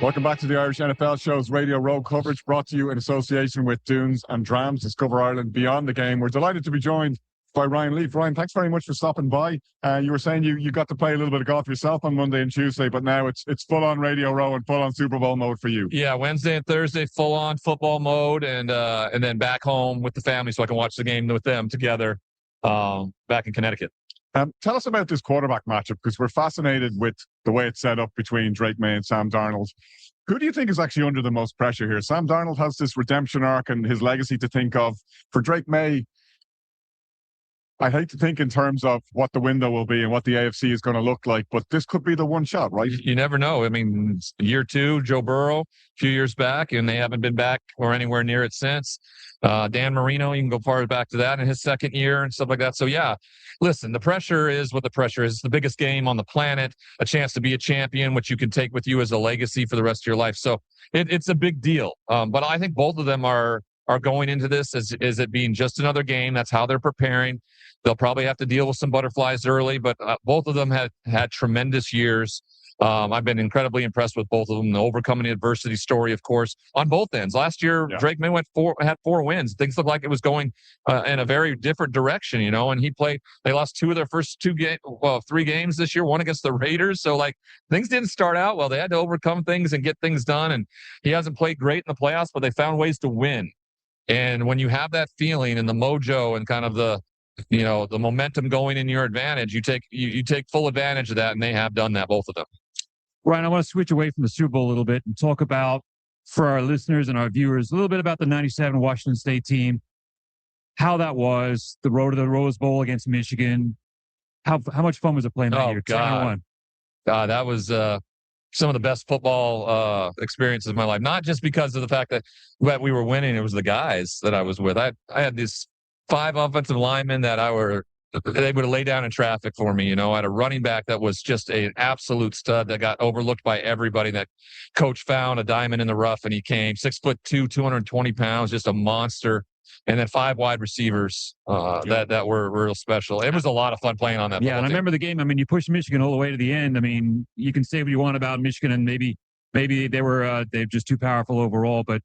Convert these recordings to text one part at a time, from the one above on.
Welcome back to the Irish NFL Show's Radio Road coverage, brought to you in association with Dunes and Drams. Discover Ireland beyond the game. We're delighted to be joined by Ryan Leaf. Ryan, thanks very much for stopping by. You were saying you got to play a little bit of golf yourself on Monday and Tuesday, but now it's full-on Radio Row and full-on Super Bowl mode for you. Yeah, Wednesday and Thursday, full-on football mode, and then back home with the family so I can watch the game with them together back in Connecticut. Tell us about this quarterback matchup, because we're fascinated with the way it's set up between Drake Maye and Sam Darnold. Who do you think is actually under the most pressure here? Sam Darnold has this redemption arc and his legacy to think of. For Drake Maye, I hate to think in terms of what the window will be and what the AFC is going to look like, but this could be the one shot, right? You never know. I mean, year two, Joe Burrow, a few years back, and they haven't been back or anywhere near it since. Dan Marino, you can go far back to that in his second year and stuff like that. So, yeah, listen, the pressure is what the pressure is. It's the biggest game on the planet, a chance to be a champion, which you can take with you as a legacy for the rest of your life. So it's a big deal. But I think both of them are going into this as it being just another game. That's how they're preparing. They'll probably have to deal with some butterflies early, but both of them had tremendous years. I've been incredibly impressed with both of them. The overcoming adversity story, of course, on both ends. Last year, yeah, Drake Maye had 4 wins. Things looked like it was going in a very different direction, and they lost 2 of their first 3 games this year, one against the Raiders. So, things didn't start out well. They had to overcome things and get things done, and he hasn't played great in the playoffs, but they found ways to win. And when you have that feeling and the mojo and kind of the momentum going in your advantage, you take full advantage of that, and they have done that, both of them. Ryan, I want to switch away from the Super Bowl a little bit and talk about, for our listeners and our viewers, a little bit about the 97 Washington State team, how that was, the road to the Rose Bowl against Michigan. How much fun was it playing that year? God, that was some of the best football experiences of my life. Not just because of the fact that we were winning; it was the guys that I was with. I had these 5 offensive linemen that they would lay down in traffic for me. I had a running back that was just an absolute stud that got overlooked by everybody. That coach found a diamond in the rough, and he came 6'2", 220 pounds, just a monster. And then 5 wide receivers that were real special. It was a lot of fun playing on that. Yeah, and I remember the game. I mean, you pushed Michigan all the way to the end. I mean, you can say what you want about Michigan, and maybe they're just too powerful overall. But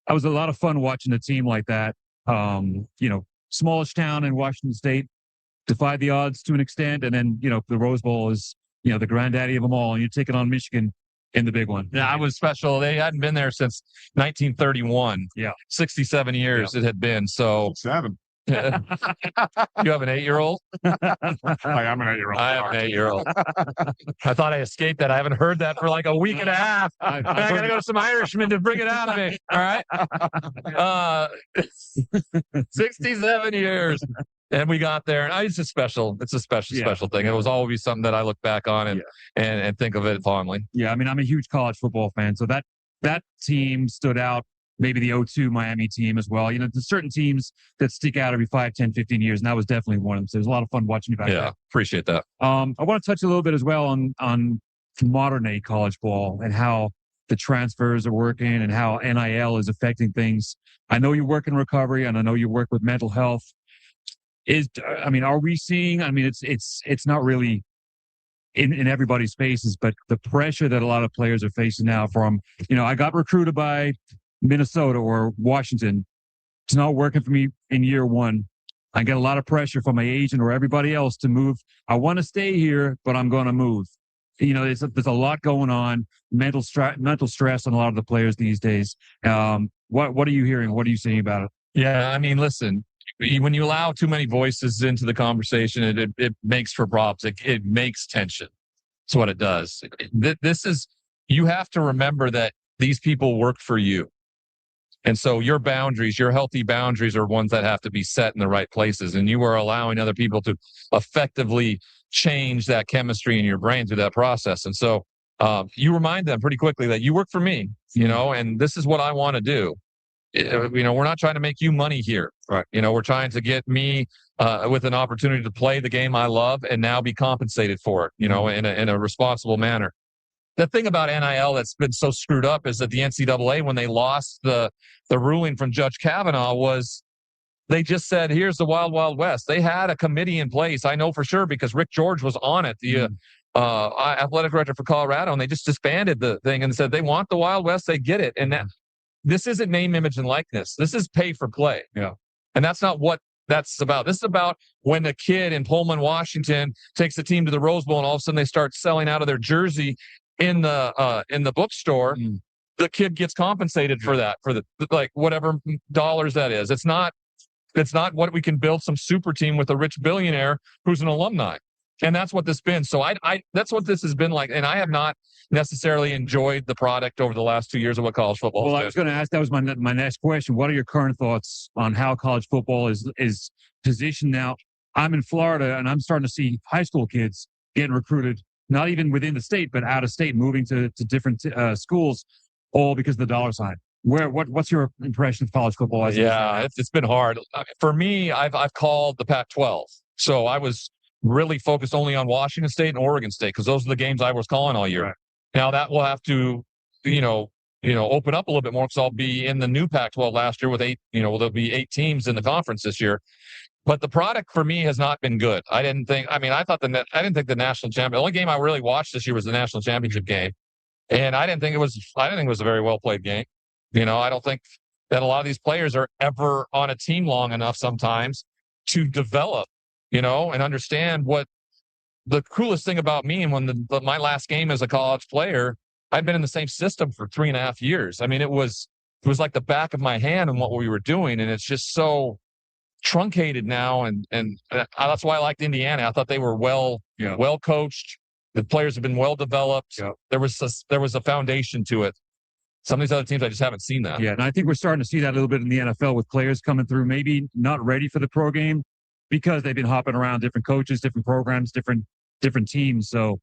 that was a lot of fun watching a team like that. Smallish town in Washington State, defied the odds to an extent, and then the Rose Bowl is the granddaddy of them all, and you're taking on Michigan in the big one. Yeah, it was special. They hadn't been there since 1931. Yeah, 67 years it had been. So 7. You have an 8-year-old? I am an 8-year-old. I am an 8-year-old. I thought I escaped that. I haven't heard that for like a week and a half. I got to go to some Irishmen to bring it out of me. All right. 67 years. And we got there, and it's a special thing. It was always something that I look back on and think of it fondly. Yeah, I mean, I'm a huge college football fan, so that team stood out. Maybe the 02 Miami team as well. There's certain teams that stick out every 5, 10, 15 years, and that was definitely one of them. So it was a lot of fun watching you back there. Yeah, appreciate that. I want to touch a little bit as well on modern-day college ball and how the transfers are working and how NIL is affecting things. I know you work in recovery, and I know you work with mental health. Are we seeing? I mean, it's not really in everybody's faces, but the pressure that a lot of players are facing now from, I got recruited by Minnesota or Washington. It's not working for me in year 1. I get a lot of pressure from my agent or everybody else to move. I want to stay here, but I'm going to move. There's a lot going on, mental stress on a lot of the players these days. What are you hearing? What are you saying about it? Yeah, I mean, listen, when you allow too many voices into the conversation, it makes for problems. It makes tension. That's what it does. You have to remember that these people work for you. And so your healthy boundaries are ones that have to be set in the right places. And you are allowing other people to effectively change that chemistry in your brain through that process. And so you remind them pretty quickly that you work for me, and this is what I want to do. We're not trying to make you money here. Right. We're trying to get me with an opportunity to play the game I love and now be compensated for it, in a responsible manner. The thing about NIL that's been so screwed up is that the NCAA, when they lost the ruling from Judge Kavanaugh, was they just said, here's the wild, wild west. They had a committee in place. I know for sure because Rick George was on it. athletic director for Colorado, and they just disbanded the thing and said they want the Wild West. They get it, and that this isn't name, image, and likeness. This is pay for play. Yeah. And that's not what that's about. This is about when a kid in Pullman, Washington takes the team to the Rose Bowl and all of a sudden they start selling out of their jersey in the bookstore. The kid gets compensated for that, for the like whatever dollars that is. It's not what we can build some super team with a rich billionaire who's an alumni. And that's what this has been. So I that's what this has been like. And I have not necessarily enjoyed the product over the last 2 years of what college football is. Well, I was going to ask, that was my next question. What are your current thoughts on how college football is positioned now? I'm in Florida, and I'm starting to see high school kids getting recruited, not even within the state, but out of state, moving to different schools, all because of the dollar sign. What's your impression of college football? It's been hard. For me, I've called the Pac-12. So I was really focused only on Washington State and Oregon State because those are the games I was calling all year. Right. Now that will have to, open up a little bit more because I'll be in the new Pac-12 last year with there'll be 8 teams in the conference this year. But the product for me has not been good. I didn't think the national champion. The only game I really watched this year was the national championship game, and I didn't think it was a very well played game. I don't think that a lot of these players are ever on a team long enough sometimes to develop, and understand what the coolest thing about me. And when my last game as a college player, I'd been in the same system for 3.5 years. I mean, it was like the back of my hand and what we were doing. And it's just so truncated now. And that's why I liked Indiana. I thought they were well coached. The players have been well developed. Yeah. There was a foundation to it. Some of these other teams, I just haven't seen that. Yeah, and I think we're starting to see that a little bit in the NFL with players coming through, maybe not ready for the pro game because they've been hopping around different coaches, different programs, different teams. So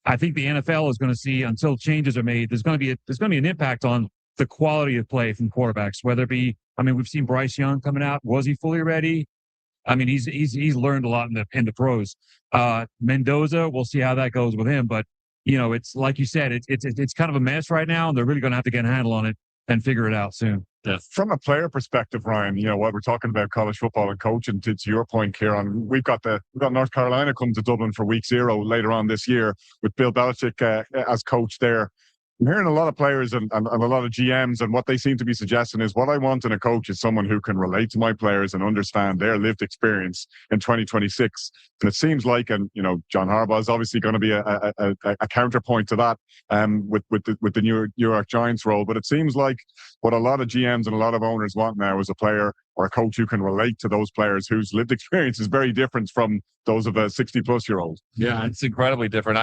I think the NFL is going to see, until changes are made, there's going to be an impact on the quality of play from quarterbacks. Whether it be, we've seen Bryce Young coming out. Was he fully ready? He's learned a lot in the pros. Mendoza, we'll see how that goes with him. But it's like you said, it's kind of a mess right now, and they're really going to have to get a handle on it and figure it out soon. Yeah. From a player perspective, Ryan, what we're talking about college football and coaching, to your point, Ciaran, we've got North Carolina come to Dublin for week 0 later on this year with Bill Belichick as coach there. I'm hearing a lot of players and a lot of GMs, and what they seem to be suggesting is what I want in a coach is someone who can relate to my players and understand their lived experience in 2026. And it seems like, John Harbaugh is obviously going to be a counterpoint to that with the New York Giants role. But it seems like what a lot of GMs and a lot of owners want now is a player or a coach who can relate to those players whose lived experience is very different from those of a 60-plus-year-old. Yeah, it's incredibly different.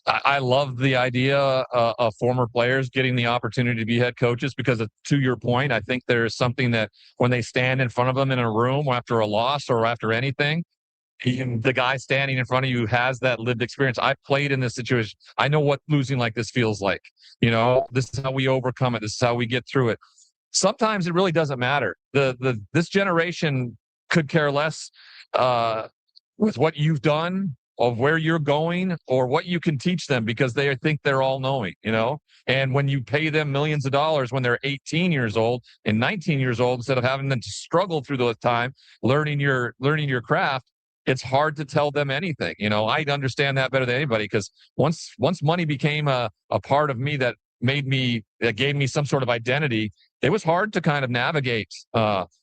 I love the idea of former players getting the opportunity to be head coaches because, to your point, I think there's something that when they stand in front of them in a room after a loss or after anything, the guy standing in front of you has that lived experience. I played in this situation. I know what losing like this feels like. This is how we overcome it. This is how we get through it. Sometimes it really doesn't matter. This generation could care less with what you've done, of where you're going, or what you can teach them, because they think they're all knowing, and when you pay them millions of dollars when they're 18 years old and 19 years old, instead of having them to struggle through the time learning your craft, it's hard to tell them anything. I understand that better than anybody, because once money became a part of me that gave me some sort of identity, it was hard to kind of navigate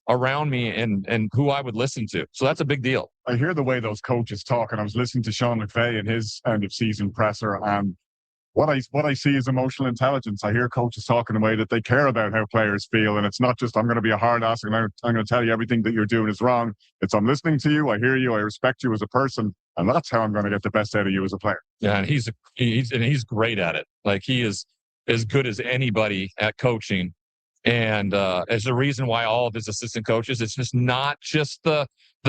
around me and who I would listen to. So that's a big deal. I hear the way those coaches talk, and I was listening to Sean McVay in his end of season presser, and what I see is emotional intelligence. I hear coaches talking in a way that they care about how players feel, and it's not just, I'm going to be a hard ass and I'm going to tell you everything that you're doing is wrong. It's, I'm listening to you, I hear you, I respect you as a person, and that's how I'm going to get the best out of you as a player. Yeah, and he's great at it. Like, he is as good as anybody at coaching. And as the reason why all of his assistant coaches, it's just not just the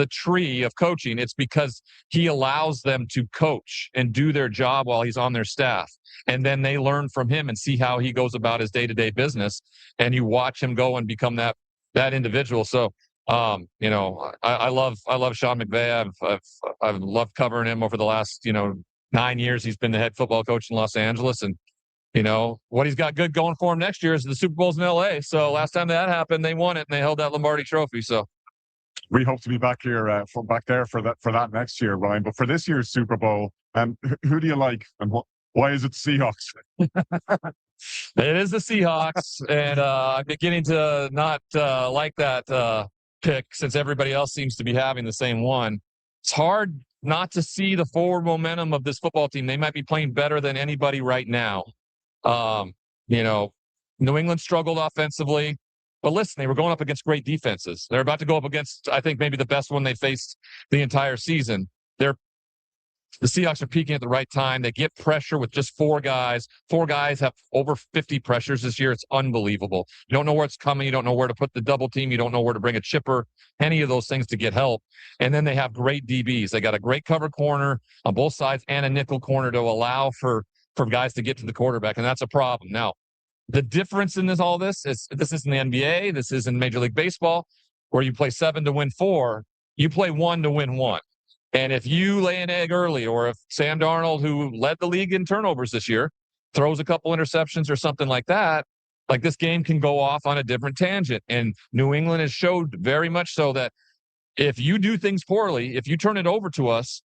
tree of coaching. It's because he allows them to coach and do their job while he's on their staff. And then they learn from him and see how he goes about his day-to-day business. And you watch him go and become that individual. So, I love Sean McVay. I've loved covering him over the last, 9 years. He's been the head football coach in Los Angeles, and what he's got good going for him next year is the Super Bowl's in LA. So last time that happened, they won it and they held that Lombardi trophy. So we hope to be back here, back there for that next year, Ryan. But for this year's Super Bowl, who do you like, and why is it Seahawks? It is the Seahawks, and I'm beginning to not like that pick since everybody else seems to be having the same one. It's hard not to see the forward momentum of this football team. They might be playing better than anybody right now. New England struggled offensively, but listen, they were going up against great defenses. They're about to go up against, I think, maybe the best one they faced the entire season. The Seahawks are peaking at the right time. They get pressure with just 4 guys. 4 guys have over 50 pressures this year. It's unbelievable. You don't know where it's coming. You don't know where to put the double team. You don't know where to bring a chipper, any of those things to get help. And then they have great DBs. They got a great cover corner on both sides and a nickel corner to allow for guys to get to the quarterback, and that's a problem. Now, the difference in all this is this isn't the NBA. This isn't Major League Baseball, where you play 7 to win 4. You play 1 to win 1. And if you lay an egg early, or if Sam Darnold, who led the league in turnovers this year, throws a couple interceptions or something like that, like this game can go off on a different tangent. And New England has showed very much so that if you do things poorly, if you turn it over to us,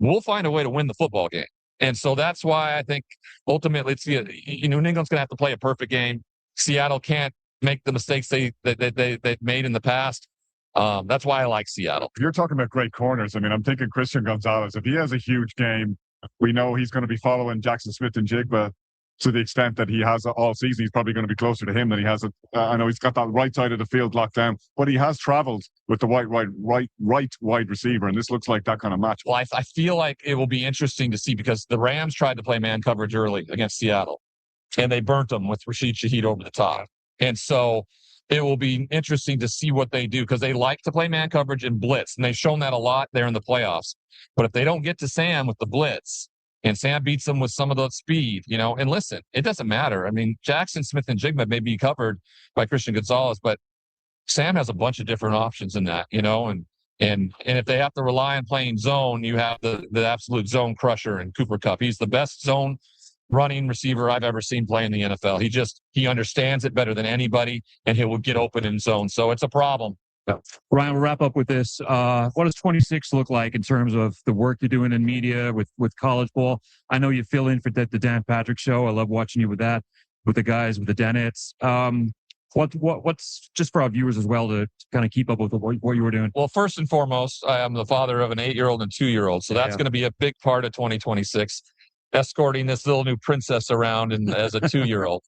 we'll find a way to win the football game. And so that's why I think ultimately New England's going to have to play a perfect game. Seattle can't make the mistakes they've made in the past. That's why I like Seattle. You're talking about great corners. I mean, I'm thinking Christian Gonzalez. If he has a huge game, we know he's going to be following Jackson Smith and Jigba to the extent that he has all season. He's probably going to be closer to him than he has. I know he's got that right side of the field locked down, but he has traveled with the right wide receiver, and this looks like that kind of match. Well, I feel like it will be interesting to see, because the Rams tried to play man coverage early against Seattle, and they burnt them with Rashid Shaheed over the top. And so it will be interesting to see what they do, because they like to play man coverage and blitz, and they've shown that a lot there in the playoffs. But if they don't get to Sam with the blitz, and Sam beats them with some of the speed, and listen, it doesn't matter. I mean, Jackson Smith and Jigba may be covered by Christian Gonzalez, but Sam has a bunch of different options in that, and if they have to rely on playing zone, you have the absolute zone crusher in Cooper Kupp. He's the best zone running receiver I've ever seen play in the NFL. He understands it better than anybody, and he will get open in zone. So it's a problem. Yeah. Ryan, we'll wrap up with this. What does 26 look like in terms of the work you're doing in media with college ball? I know you fill in for the Dan Patrick Show. I love watching you with that, with the guys, with the Danettes. What's just for our viewers as well to kind of keep up with what you were doing? Well, first and foremost, I am the father of an 8-year-old and 2-year-old. So that's going to be a big part of 2026, escorting this little new princess around as a 2-year-old.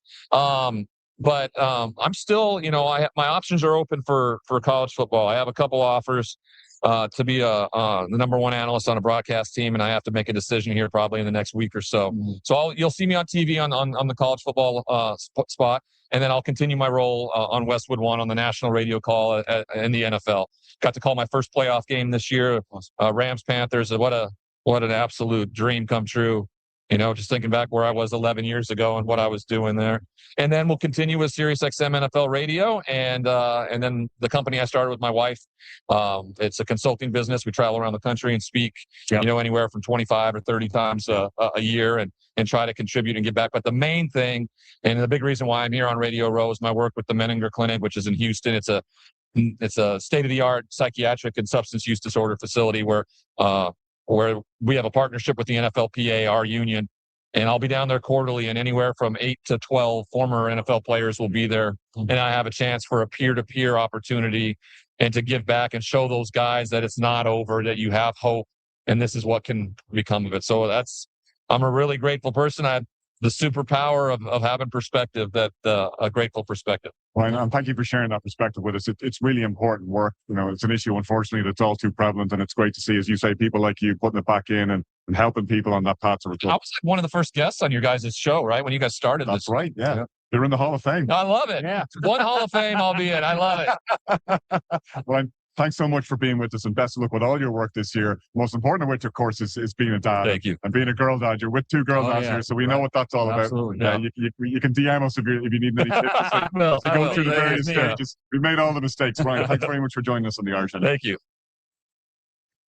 But I'm still, my options are open for college football. I have a couple offers to be the number 1 analyst on a broadcast team, and I have to make a decision here probably in the next week or so. Mm-hmm. So you'll see me on TV on the college football spot, and then I'll continue my role on Westwood One on the national radio call in the NFL. Got to call my first playoff game this year, Rams Panthers. What an absolute dream come true. Just thinking back where I was 11 years ago and what I was doing there. And then we'll continue with SiriusXM NFL Radio, and then the company I started with my wife. It's a consulting business. We travel around the country and speak, anywhere from 25 or 30 times a year, and try to contribute and give back. But the main thing, and the big reason why I'm here on Radio Row, is my work with the Menninger Clinic, which is in Houston. It's a state-of-the-art psychiatric and substance use disorder facility where we have a partnership with the NFLPA, our union, and I'll be down there quarterly, and anywhere from 8 to 12 former NFL players will be there. And I have a chance for a peer-to-peer opportunity and to give back and show those guys that it's not over, that you have hope, and this is what can become of it. So I'm a really grateful person. I have the superpower of having perspective, a grateful perspective. Well, and thank you for sharing that perspective with us. It's really important work. It's an issue, unfortunately, that's all too prevalent, and it's great to see, as you say, people like you putting it back in and helping people on that path to recovery. I was one of the first guests on your guys' show, right? When you guys started That's right, yeah. They're in the Hall of Fame. I love it. Yeah. One Hall of Fame, I'll be in. I love it. Well, thanks so much for being with us, and best of luck with all your work this year. Most important of which, of course, is being a dad. Thank you. And being a girl dad. You're with 2 girl dads here, so we know what that's all Absolutely. about. Yeah, you can DM us if you need any tips to go through the various stages. We made all the mistakes. Ryan, thanks very much for joining us on the Irish. Thank you.